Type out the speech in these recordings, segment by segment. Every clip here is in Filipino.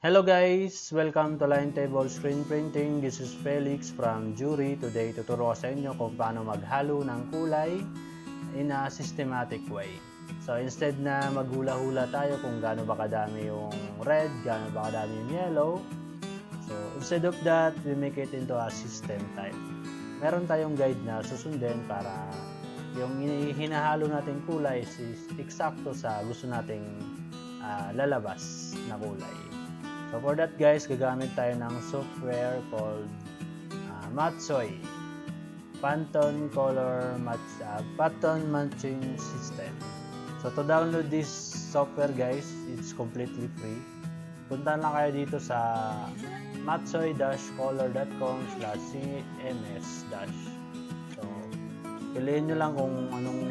Hello guys! Welcome to Line Table Screen Printing. This is Felix from Jury. Today tuturo ko sa inyo kung paano maghalo ng kulay in a systematic way. So instead na maghula-hula tayo kung gaano ba kadami yung red, gaano ba kadami yung yellow. So instead of that, we make it into a system type. Meron tayong guide na susundin para yung hinahalo nating kulay is eksakto sa gusto nating lalabas na kulay. So for that guys, gagamit tayo ng software called Matsoy Pantone Pattern Matching System. So to download this software guys, it's completely free. Punta lang kayo dito sa matsoy-color.com/cms. So piliin nyo lang kung anong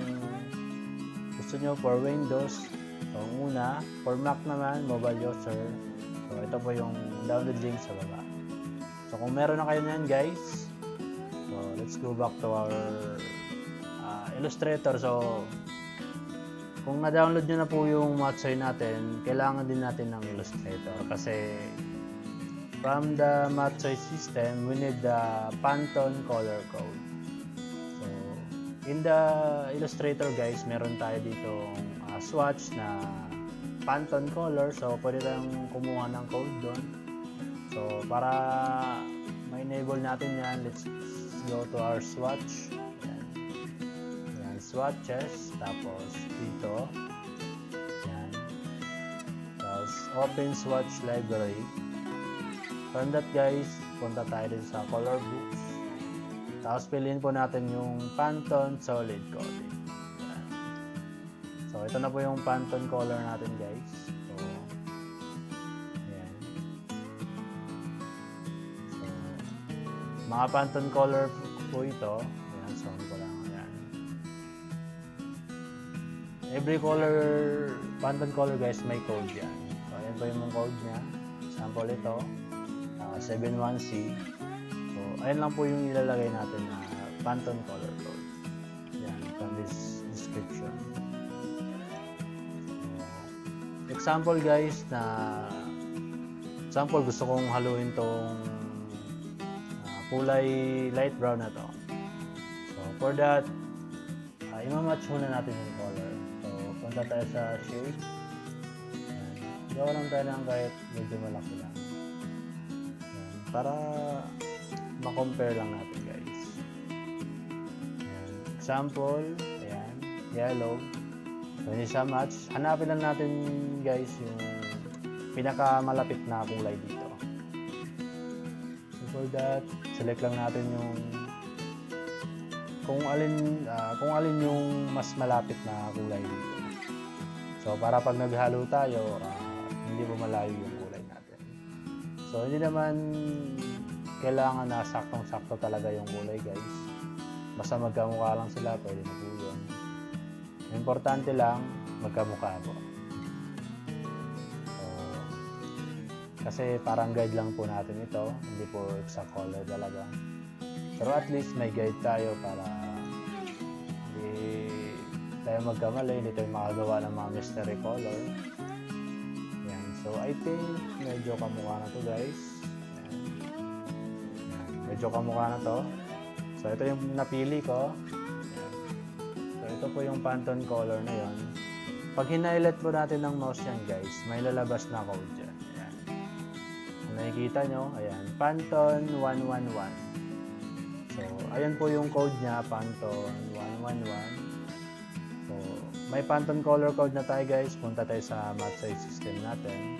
gusto nyo for Windows. So una, for Mac naman, mobile user. So ito po yung download link sa baba. So kung meron na kayo niyan guys, so let's go back to our Illustrator. So kung na-download nyo na po yung Matsoy natin, kailangan din natin ng Illustrator kasi from the Matsoy system, we need the Pantone color code. So in the Illustrator guys, meron tayo dito swatch na Pantone color, so pwede tayong kumuha ng code doon. So para ma-enable natin yan, let's go to our swatch. Yan, swatches, tapos dito yan, tapos open swatch library. From that guys, punta tayo din sa color books, tapos piliin po natin yung Pantone solid coating. So, ito na po yung Pantone color natin, guys. So, ayan. So, mga Pantone color po ito. Ayan, so, ko lang. Ayan. Every color, Pantone color, guys, may code yan. So, ayan po yung code niya. Sample ito. 71C. So, ayan lang po yung ilalagay natin na Pantone color code. Ayan, from this description. Example guys, gusto kong haluin tong kulay light brown na to. So for that, ima-match muna natin yung color. So punta tayo sa shade. Gawa lang tayo ng kahit medyo malaki lang. Ayan, para ma-compare lang natin guys. Ayan, example, ayan, yellow. So, hindi siya match. Hanapin lang natin guys yung pinakamalapit na kulay dito. So, for that, select lang natin yung kung alin yung mas malapit na kulay dito. So para pag naghalo tayo, hindi po malayo yung kulay natin. So hindi naman kailangan na saktong-sakto talaga yung kulay guys. Basta magkamukha lang sila, pwede na po yun. Importante lang, magkamukha po. So, kasi parang guide lang po natin ito, hindi po exact color talaga. Pero at least may guide tayo para hindi tayo magkamali, hindi tayo makagawa ng mga mystery color. Yan. So I think medyo kamukha na to guys. Yan. Medyo kamukha na to. So ito yung napili ko. Ito po yung Pantone color na yon. Pag hinighlight po natin ng mouse yan guys, may lalabas na code dyan. Ayan. Kung nakikita nyo, ayan, Pantone 111. So, ayan po yung code niya, Pantone 111. So, may Pantone color code na tayo guys. Punta tayo sa Matsoy system natin.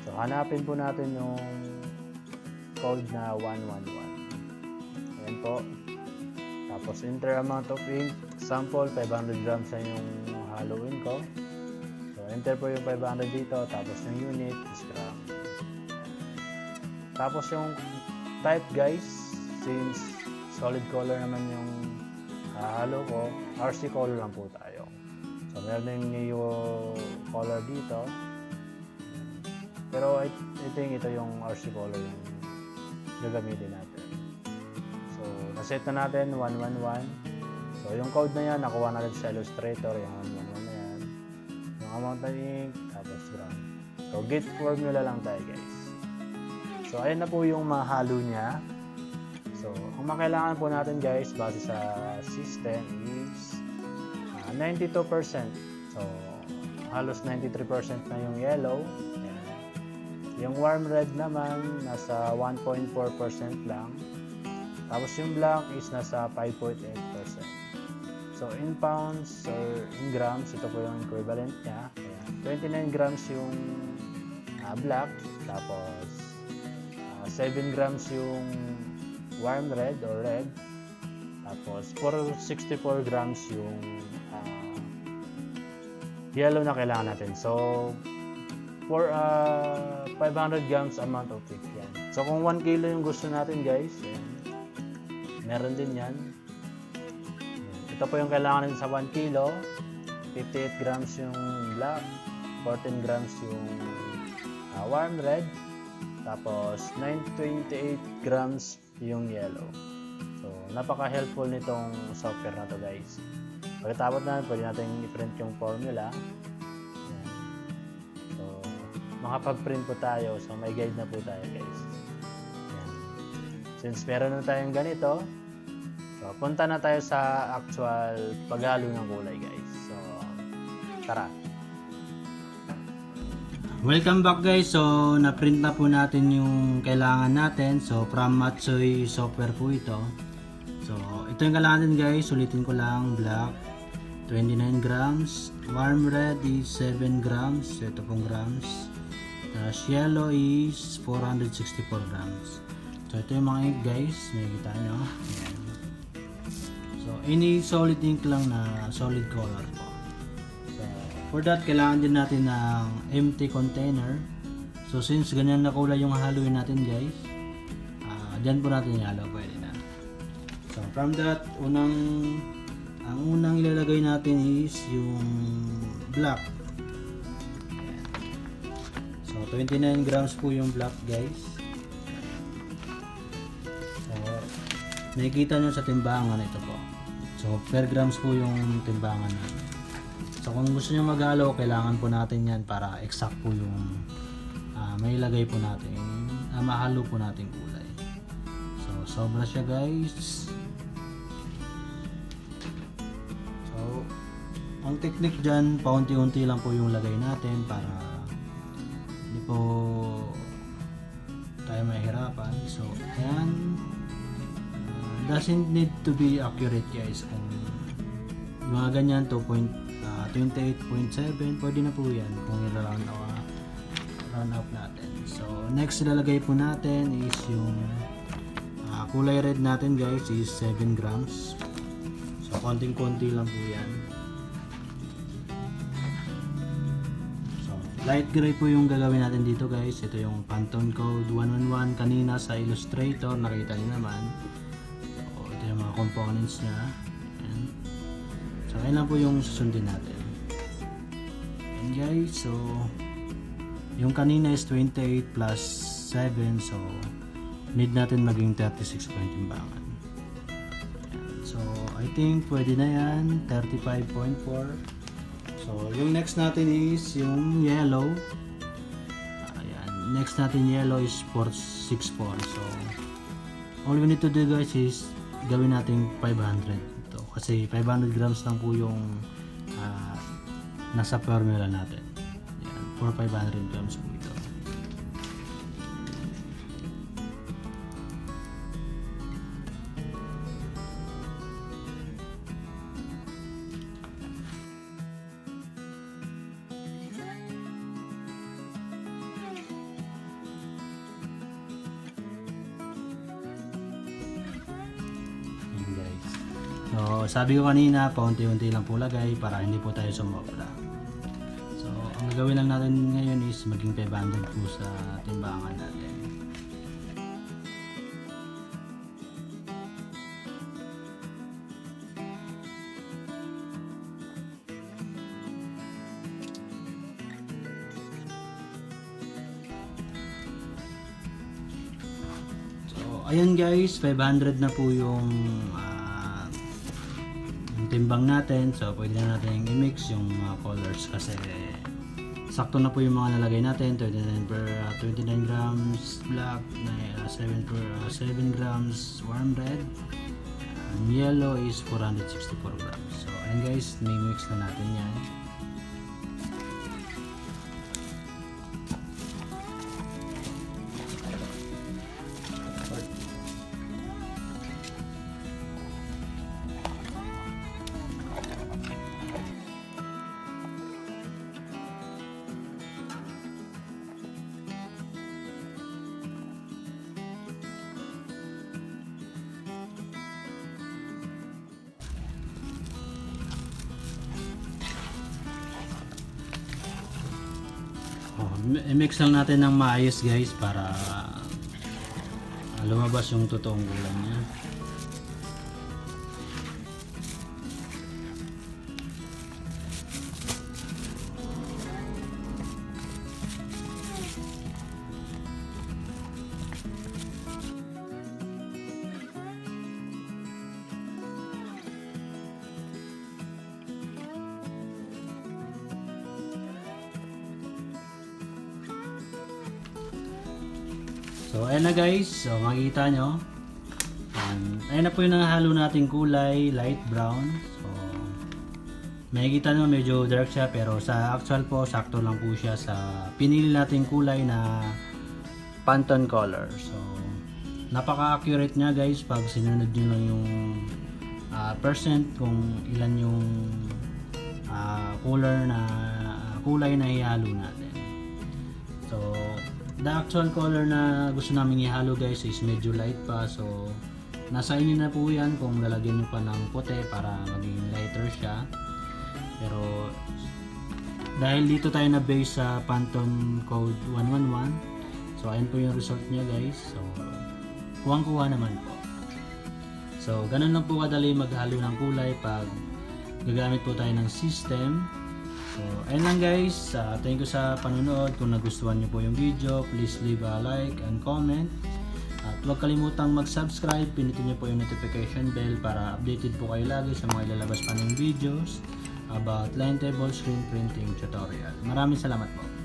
So, hanapin po natin yung code na 111. Ayan po. Tapos, enter amount of ink. Sample, 500 grams na yung haluin ko. So, enter po yung 500 dito. Tapos, yung unit is gram. Tapos, yung type guys, since solid color naman yung halo ko, RC color lang po tayo. So, meron na yung neo color dito. Pero, I think ito yung RC color yung gagamitin natin. So, naset na natin 111. So, yung code na yan, nakuha natin sa Illustrator, yung 111 na yan. Yung amount na ink, tapos gram. So gate formula lang tayo guys. So ayan na po yung mahalo niya. So ang makailangan po natin guys base sa system is 92%. So halos 93% na yung yellow. Ayan. Yung warm red naman nasa 1.4% lang. Tapos yung black is nasa 5.8%. So in pounds or in grams, ito po yung equivalent niya. Ayan. 29 grams yung black, tapos 7 grams yung warm red or red, tapos 64 grams yung yellow na kailangan natin. So for 500 grams amount of cake yan. So kung 1 kilo yung gusto natin guys, ayan, meron din yan. Ito po yung kailangan natin sa 1 kilo. 58 grams yung black, 14 grams yung warm red, tapos 928 grams yung yellow. So napaka-helpful nitong software na to guys. Pagkatapos na, pwede natin i-print yung formula. Ayan. So makapag-print po tayo, so may guide na po tayo guys. Ayan. Since meron na tayong ganito, so, punta na tayo sa actual paghalo ng kulay guys. So, tara. Welcome back guys. So, na-print na po natin yung kailangan natin. So, from Matsoy software po ito. So, ito yung kailangan natin guys. Ulitin ko lang. Black, 29 grams. Warm red is 7 grams. Ito pong grams. Tapos, yellow is 464 grams. So, ito yung mga ink guys. Nakikita nyo. Ayan. So, any solid ink lang na solid color po. So, for that, kailangan din natin ng empty container. So, since ganyan na kulay yung haluin natin guys, dyan po natin ihalo, pwede na. So, from that, ang unang ilalagay natin is yung black. Ayan. So, 29 grams po yung black guys. So, nakikita nyo sa timbangan ito po. So, per grams po yung timbangan natin. So, kung gusto nyo maghalo, kailangan po natin yan para exact po yung may ilagay po natin, mahalo po natin kulay. So, sobra siya guys. So, ang technique dyan, paunti-unti lang po yung lagay natin para hindi po tayo mahirapan. So, ayan. Doesn't need to be accurate guys. Kung mga ganyan 28.7 pwede na po yan kung i-round up natin. So next ilalagay po natin is yung kulay red natin guys is 7 grams. So konting-konti lang po yan. So light gray po yung gagawin natin dito guys. Ito yung Pantone code 111 kanina sa Illustrator, nakita niyo naman. Yung mga components niya. Ayan. So, ayun lang po yung susundin natin. And guys, so yung kanina is 28 plus 7, so need natin maging 36 point timbangan. So, I think pwede na yan, 35.4. So, yung next natin is yung yellow. Ayan. Next natin yellow is 464. So, all we need to do guys is gawin natin 500 ito kasi 500 grams lang po yung nasa formula natin. Yan, for 500 grams po ito. So, sabi ko kanina, paunti-unti lang po lagay para hindi po tayo sumobra. So, ang gagawin lang natin ngayon is maging 500 po sa timbangan natin. So, ayan guys, 500 na po yung timbang natin. So pwede na natin i-mix yung mga colors kasi sakto na po yung mga nalagay natin. 29 grams black, 7 grams warm red, and yellow is 464 grams. So ayan guys, mix na natin yan. I-mix lang natin ng maayos guys para lumabas yung totoong kulay niya. So ayan na guys, so makikita nyo, ayan na po yung nahalo nating kulay, light brown. So makikita nyo medyo dark siya, pero sa actual po sakto lang po siya sa pinili nating kulay na Pantone color. So napaka-accurate niya guys pag sinunod nyo lang yung percent kung ilan yung kulay na ihalo natin. So the actual color na gusto namin ihalo guys is medyo light pa, so nasa inyo na po yan kung lalagyan nyo pa ng puti para maging lighter siya. Pero dahil dito tayo na base sa Pantone code 111, so ayun po yung result niya guys. So kuwang-kuha naman po. So ganun lang po kadali maghalo ng kulay pag gagamit po tayo ng system. So, ayun lang guys. Thank you sa panonood. Kung nagustuhan nyo po yung video, please leave a like and comment. At huwag kalimutang mag-subscribe. Pinutin nyo po yung notification bell para updated po kayo lagi sa mga ilalabas pa ng videos about line table screen printing tutorial. Maraming salamat po.